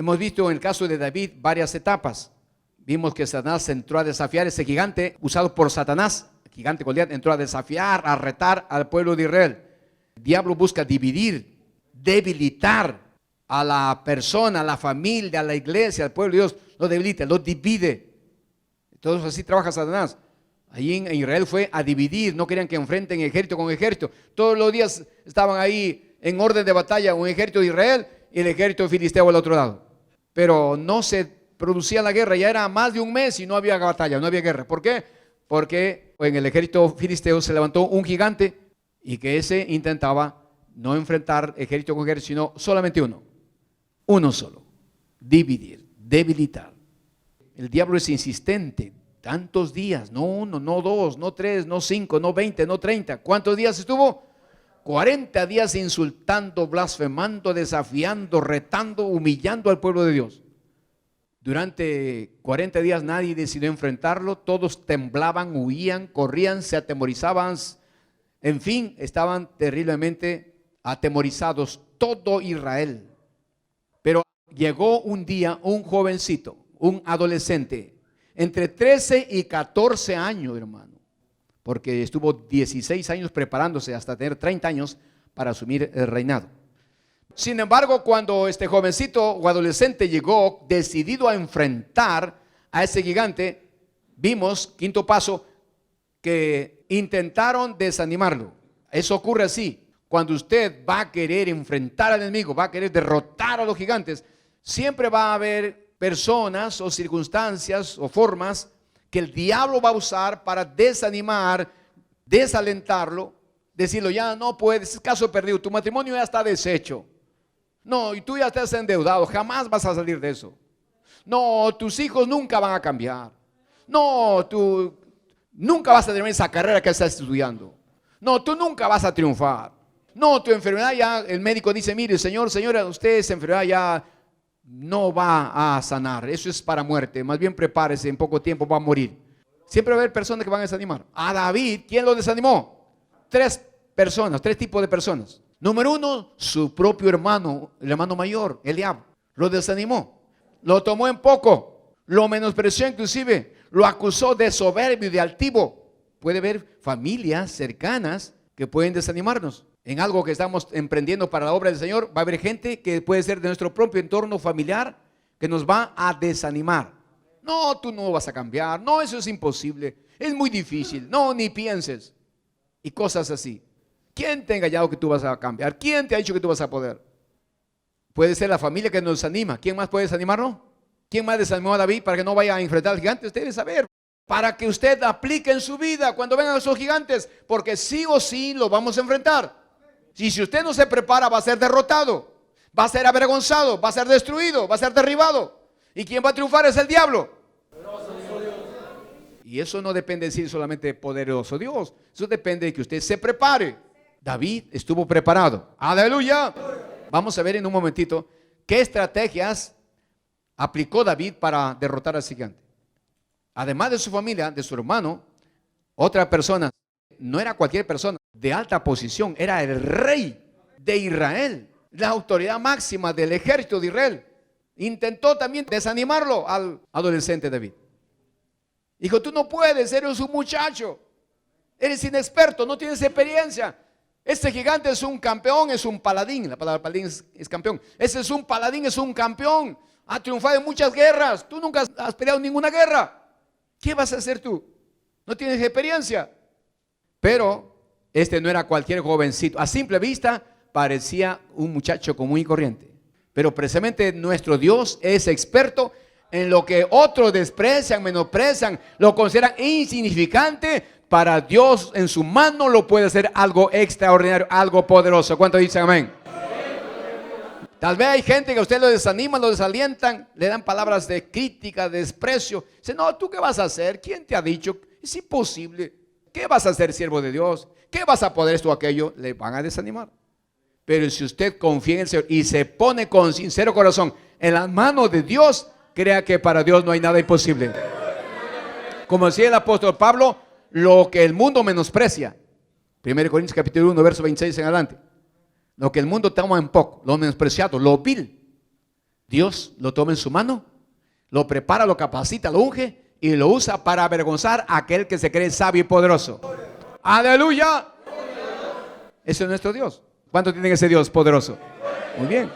Hemos visto en el caso de David varias etapas. Vimos que Satanás entró a desafiar, ese gigante usado por Satanás, el gigante Goliat, entró a desafiar, a retar al pueblo de Israel. El diablo busca dividir, debilitar a la persona, a la familia, a la iglesia, al pueblo de Dios. Lo debilita, lo divide. Entonces así trabaja Satanás. Allí en Israel fue a dividir, no querían que enfrenten ejército con ejército. Todos los días estaban ahí en orden de batalla un ejército de Israel y el ejército filisteo al otro lado. Pero no se producía la guerra, ya era más de un mes y no había batalla, no había guerra. ¿Por qué? Porque en el ejército filisteo se levantó un gigante y que ese intentaba no enfrentar ejército con ejército, sino solamente uno solo, dividir, debilitar. El diablo es insistente, tantos días, no uno, no dos, no tres, no 5, no 20, no 30. ¿Cuántos días estuvo? 40 días insultando, blasfemando, desafiando, retando, humillando al pueblo de Dios. Durante 40 días nadie decidió enfrentarlo, todos temblaban, huían, corrían, se atemorizaban, en fin, estaban terriblemente atemorizados todo Israel. Pero llegó un día un jovencito, un adolescente, entre 13 y 14 años, hermano, porque estuvo 16 años preparándose hasta tener 30 años para asumir el reinado. Sin embargo, cuando este jovencito o adolescente llegó decidido a enfrentar a ese gigante, vimos, quinto paso, que intentaron desanimarlo. Eso ocurre así. Cuando usted va a querer enfrentar al enemigo, va a querer derrotar a los gigantes, siempre va a haber personas o circunstancias o formas que el diablo va a usar para desanimar, desalentarlo, decirlo, ya no puedes, es caso perdido, tu matrimonio ya está deshecho. No, y tú ya estás endeudado, jamás vas a salir de eso. No, tus hijos nunca van a cambiar. No, tú nunca vas a tener esa carrera que estás estudiando. No, tú nunca vas a triunfar. No, tu enfermedad ya, el médico dice, mire, señora, usted esa enfermedad ya no va a sanar. Eso es para muerte. Más bien prepárese, en poco tiempo va a morir. Siempre va a haber personas que van a desanimar. A David, ¿quién lo desanimó? Tres tipos de personas. Número uno, su propio hermano, el hermano mayor, Eliab, lo desanimó, lo tomó en poco, lo menospreció inclusive, lo acusó de soberbio y de altivo. Puede haber familias cercanas que pueden desanimarnos. En algo que estamos emprendiendo para la obra del Señor, va a haber gente que puede ser de nuestro propio entorno familiar que nos va a desanimar. No, tú no vas a cambiar, no, eso es imposible, es muy difícil, no, ni pienses. Y cosas así. ¿Quién te ha engañado que tú vas a cambiar? ¿Quién te ha dicho que tú vas a poder? Puede ser la familia que nos desanima. ¿Quién más puede desanimarnos? ¿Quién más desanimó a David para que no vaya a enfrentar al gigante? Usted debe saber. Para que usted aplique en su vida cuando vengan esos gigantes. Porque sí o sí lo vamos a enfrentar. Y si usted no se prepara, va a ser derrotado. Va a ser avergonzado. Va a ser destruido. Va a ser derribado. ¿Y quién va a triunfar? Es el diablo. Y eso no depende de decir solamente poderoso Dios. Eso depende de que usted se prepare. David estuvo preparado. Aleluya. Vamos a ver en un momentito qué estrategias aplicó David para derrotar al gigante. Además de su familia, de su hermano, otra persona, no era cualquier persona, de alta posición, era el rey de Israel, la autoridad máxima del ejército de Israel. Intentó también desanimarlo al adolescente David. Dijo, tú no puedes, eres un muchacho, eres inexperto, no tienes experiencia. Este gigante es un campeón, es un paladín. La palabra paladín es campeón. Ese es un paladín, es un campeón. Ha triunfado en muchas guerras. Tú nunca has peleado en ninguna guerra. ¿Qué vas a hacer tú? No tienes experiencia. Pero este no era cualquier jovencito. A simple vista parecía un muchacho común y corriente. Pero precisamente nuestro Dios es experto en lo que otros desprecian, menosprecian, lo consideran insignificante. Para Dios en su mano lo puede hacer algo extraordinario, algo poderoso. ¿Cuántos dicen amén? Tal vez hay gente que a usted lo desaniman, lo desalientan, le dan palabras de crítica, de desprecio. Dice, no, ¿tú qué vas a hacer? ¿Quién te ha dicho? Es imposible. ¿Qué vas a hacer, siervo de Dios? ¿Qué vas a poder esto o aquello? Le van a desanimar. Pero si usted confía en el Señor y se pone con sincero corazón en las manos de Dios, crea que para Dios no hay nada imposible. Como decía el apóstol Pablo, lo que el mundo menosprecia, 1 Corintios capítulo 1, verso 26 en adelante, lo que el mundo toma en poco, lo menospreciado, lo vil, Dios lo toma en su mano, lo prepara, lo capacita, lo unge y lo usa para avergonzar a aquel que se cree sabio y poderoso. ¡Aleluya! Ese es nuestro Dios. ¿Cuánto tienen ese Dios poderoso? Muy bien.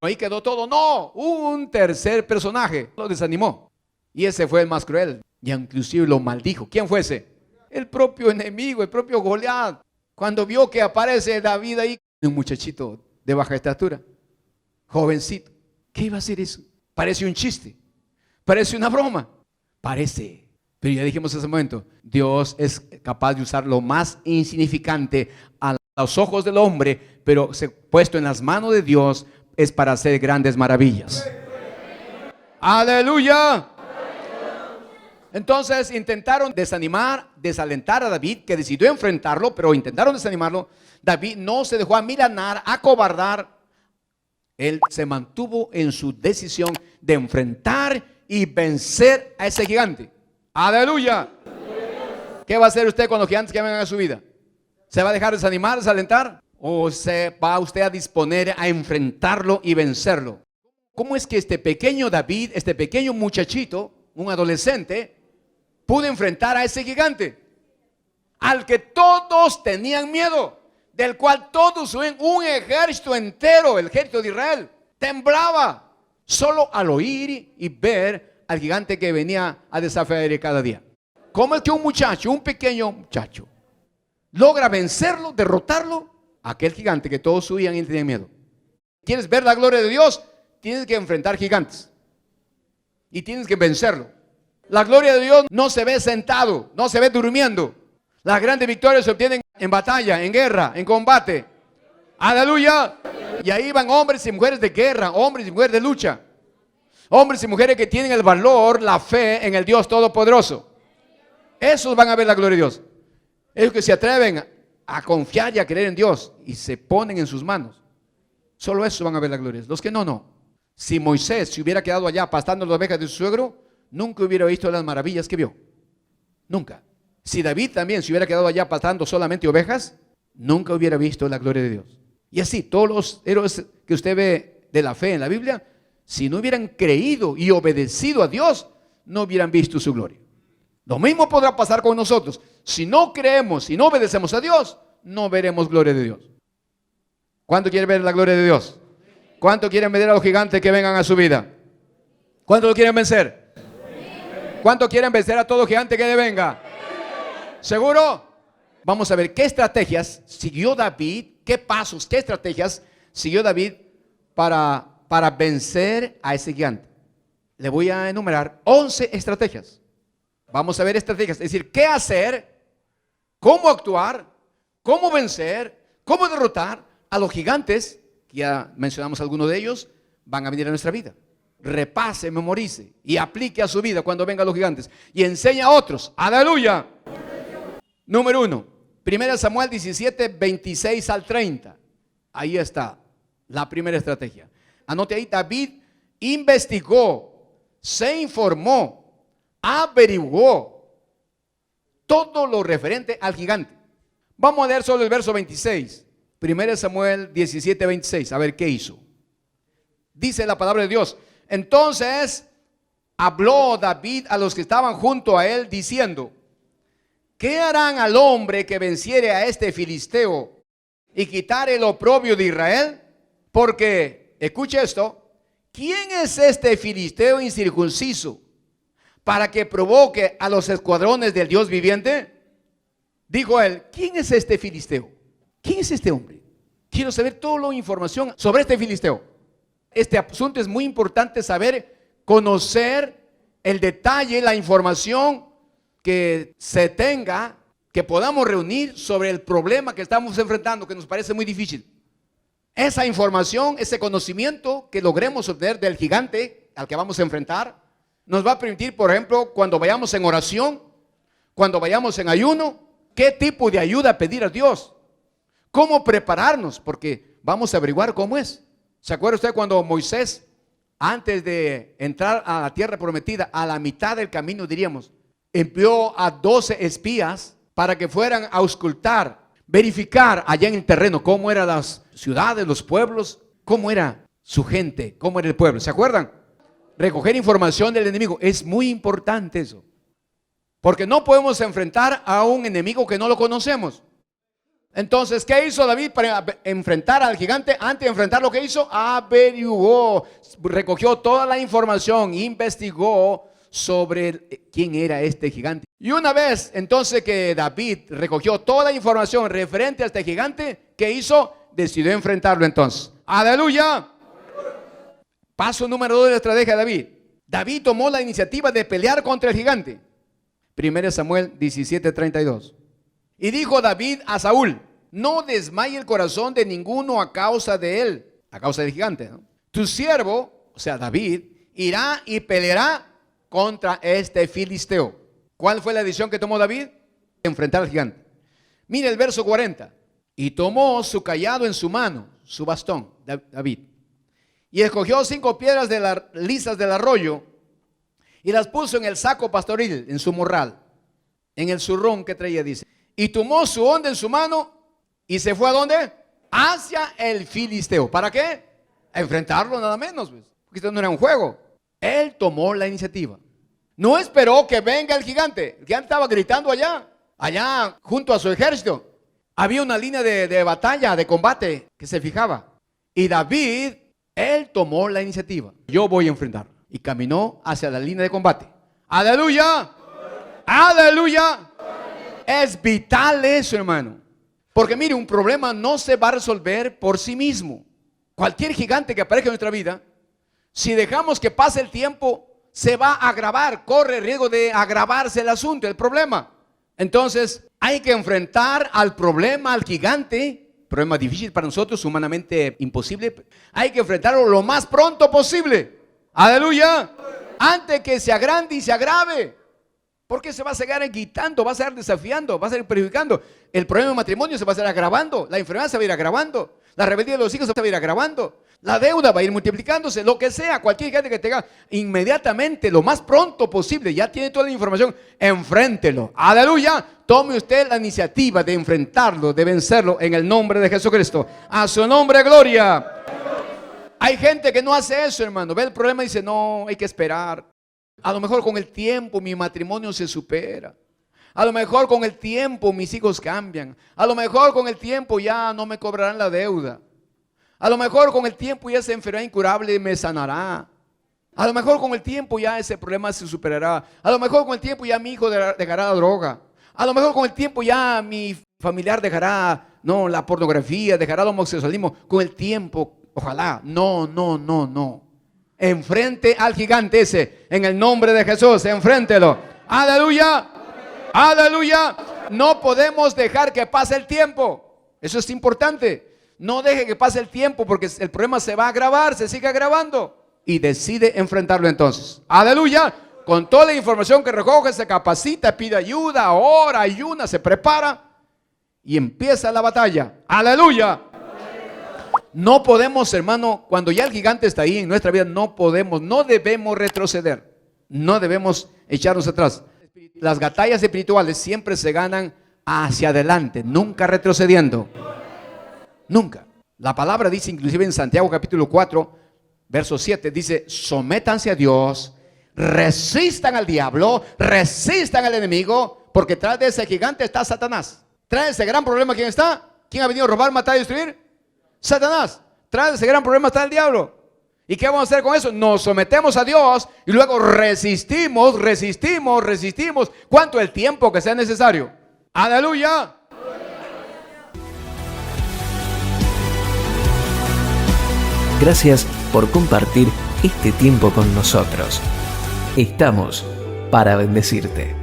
Ahí quedó todo. No, un tercer personaje lo desanimó. Y ese fue el más cruel. Y inclusive lo maldijo. ¿Quién fue ese? El propio enemigo, el propio Goliat. Cuando vio que aparece David ahí, un muchachito de baja estatura, jovencito. ¿Qué iba a hacer eso? Parece un chiste. Parece una broma. Parece. Pero ya dijimos en ese momento, Dios es capaz de usar lo más insignificante a los ojos del hombre, pero puesto en las manos de Dios es para hacer grandes maravillas. ¡Aleluya! Entonces intentaron desanimar, desalentar a David, que decidió enfrentarlo, pero intentaron desanimarlo. David no se dejó amilanar, acobardar. Él se mantuvo en su decisión de enfrentar y vencer a ese gigante. ¡Aleluya! ¿Qué va a hacer usted con los gigantes que vengan a su vida? ¿Se va a dejar desanimar, desalentar? ¿O se va usted a disponer a enfrentarlo y vencerlo? ¿Cómo es que este pequeño David, este pequeño muchachito, un adolescente, pudo enfrentar a ese gigante? Al que todos tenían miedo, del cual todos huían, un ejército entero, el ejército de Israel, temblaba solo al oír y ver al gigante que venía a desafiar cada día. ¿Cómo es que un muchacho, un pequeño muchacho, logra vencerlo, derrotarlo? Aquel gigante que todos huían y tenían miedo. ¿Quieres ver la gloria de Dios? Tienes que enfrentar gigantes y tienes que vencerlo. La gloria de Dios no se ve sentado, no se ve durmiendo. Las grandes victorias se obtienen en batalla, en guerra, en combate. ¡Aleluya! Y ahí van hombres y mujeres de guerra, hombres y mujeres de lucha. Hombres y mujeres que tienen el valor, la fe en el Dios Todopoderoso. Esos van a ver la gloria de Dios. Ellos que se atreven a confiar y a creer en Dios y se ponen en sus manos. Solo esos van a ver la gloria. Los que no, no. Si Moisés se hubiera quedado allá pastando las ovejas de su suegro, nunca hubiera visto las maravillas que vio. Nunca. Si David también se hubiera quedado allá pastando solamente ovejas, nunca hubiera visto la gloria de Dios. Y así, todos los héroes que usted ve de la fe en la Biblia, si no hubieran creído y obedecido a Dios, no hubieran visto su gloria. Lo mismo podrá pasar con nosotros. Si no creemos y no obedecemos a Dios, no veremos gloria de Dios. ¿Cuánto quieren ver la gloria de Dios? ¿Cuánto quieren ver a los gigantes que vengan a su vida? ¿Cuánto lo quieren vencer? ¿Cuánto quieren vencer a todo gigante que le venga? ¿Seguro? Vamos a ver qué estrategias siguió David, qué pasos, qué estrategias siguió David para vencer a ese gigante. Le voy a enumerar 11 estrategias. Vamos a ver estrategias, es decir, qué hacer, cómo actuar, cómo vencer, cómo derrotar a los gigantes, que ya mencionamos algunos de ellos, van a venir a nuestra vida. Repase, memorice y aplique a su vida cuando vengan los gigantes y enseña a otros. ¡Aleluya! Número 1, 1 Samuel 17, 26 al 30. Ahí está la primera estrategia. Anote ahí, David investigó, se informó, averiguó todo lo referente al gigante. Vamos a leer solo el verso 26. 1 Samuel 17, 26. A ver qué hizo. Dice la palabra de Dios. Entonces habló David a los que estaban junto a él diciendo: ¿qué harán al hombre que venciere a este filisteo y quitare el oprobio de Israel? Porque, escuche esto, ¿quién es este filisteo incircunciso para que provoque a los escuadrones del Dios viviente? Dijo él, ¿quién es este filisteo? ¿Quién es este hombre? Quiero saber toda la información sobre este filisteo. Este asunto es muy importante saber, conocer el detalle, la información que se tenga, que podamos reunir sobre el problema que estamos enfrentando, que nos parece muy difícil. Esa información, ese conocimiento que logremos obtener del gigante al que vamos a enfrentar, nos va a permitir, por ejemplo, cuando vayamos en oración, cuando vayamos en ayuno, qué tipo de ayuda pedir a Dios, cómo prepararnos, porque vamos a averiguar cómo es. ¿Se acuerda usted cuando Moisés, antes de entrar a la tierra prometida, a la mitad del camino diríamos, envió a 12 espías para que fueran a auscultar, verificar allá en el terreno cómo eran las ciudades, los pueblos, cómo era su gente, cómo era el pueblo. ¿Se acuerdan? Recoger información del enemigo. Es muy importante eso. Porque no podemos enfrentar a un enemigo que no lo conocemos. Entonces, ¿qué hizo David para enfrentar al gigante? Antes de enfrentar lo que hizo, averiguó, recogió toda la información, investigó sobre quién era este gigante. Y una vez entonces que David recogió toda la información referente a este gigante, ¿qué hizo? Decidió enfrentarlo entonces. ¡Aleluya! Paso número 2 de la estrategia de David. David tomó la iniciativa de pelear contra el gigante. 1 Samuel 17:32. Y dijo David a Saúl: no desmaye el corazón de ninguno a causa de él, a causa del gigante, ¿no? Tu siervo, o sea David, irá y peleará contra este filisteo. ¿Cuál fue la decisión que tomó David? Enfrentar al gigante. Mire el verso 40. Y tomó su cayado en su mano, su bastón, David, y escogió 5 piedras lisas del arroyo y las puso en el saco pastoril, en su morral, en el zurrón que traía, dice. Y tomó su onda en su mano y se fue ¿a dónde? Hacia el filisteo. ¿Para qué? A enfrentarlo nada menos, pues. Porque esto no era un juego. Él tomó la iniciativa. No esperó que venga el gigante. El gigante estaba gritando allá junto a su ejército. Había una línea de batalla, de combate que se fijaba. Y David, él tomó la iniciativa. Yo voy a enfrentar. Y caminó hacia la línea de combate. ¡Aleluya! ¡Aleluya! Es vital eso, hermano. Porque mire, un problema no se va a resolver por sí mismo. Cualquier gigante que aparezca en nuestra vida, si dejamos que pase el tiempo, se va a agravar, corre riesgo de agravarse el asunto, el problema. Entonces, hay que enfrentar al problema, al gigante, problema difícil para nosotros, humanamente imposible. Hay que enfrentarlo lo más pronto posible. Aleluya. Antes que se agrande y se agrave. Porque se va a seguir quitando, va a seguir desafiando, va a seguir perjudicando. El problema del matrimonio se va a seguir agravando. La enfermedad se va a ir agravando. La rebeldía de los hijos se va a ir agravando. La deuda va a ir multiplicándose. Lo que sea, cualquier gente que tenga, inmediatamente, lo más pronto posible, ya tiene toda la información, enfréntelo. Aleluya. Tome usted la iniciativa de enfrentarlo, de vencerlo en el nombre de Jesucristo. A su nombre, gloria. Hay gente que no hace eso, hermano. Ve el problema y dice, no, hay que esperar. A lo mejor con el tiempo mi matrimonio se supera. A lo mejor con el tiempo mis hijos cambian. A lo mejor con el tiempo ya no me cobrarán la deuda. A lo mejor con el tiempo ya esa enfermedad incurable me sanará. A lo mejor con el tiempo ya ese problema se superará. A lo mejor con el tiempo ya mi hijo dejará la droga. A lo mejor con el tiempo ya mi familiar dejará la pornografía, dejará el homosexualismo. Con el tiempo, ojalá. No. Enfrente al gigante ese, en el nombre de Jesús, enfréntelo. Aleluya, aleluya. No podemos dejar que pase el tiempo. Eso es importante. No deje que pase el tiempo porque el problema se va a agravar, se sigue agravando. Y decide enfrentarlo entonces. Aleluya. Con toda la información que recoge, se capacita, pide ayuda, ora, ayuna, se prepara y empieza la batalla. Aleluya. No podemos, hermano, cuando ya el gigante está ahí en nuestra vida, no debemos retroceder, no debemos echarnos atrás. Las batallas espirituales siempre se ganan hacia adelante, nunca retrocediendo, nunca. La palabra dice, inclusive en Santiago capítulo 4, verso 7, dice, sométanse a Dios, resistan al diablo, resistan al enemigo, porque tras de ese gigante está Satanás. Tras de ese gran problema, ¿quién está? ¿Quién ha venido a robar, matar y destruir? Satanás. Tras ese gran problema está el diablo. ¿Y qué vamos a hacer con eso? Nos sometemos a Dios y luego resistimos. ¿Cuánto? El tiempo que sea necesario. Aleluya. Gracias por compartir este tiempo con nosotros. Estamos para bendecirte.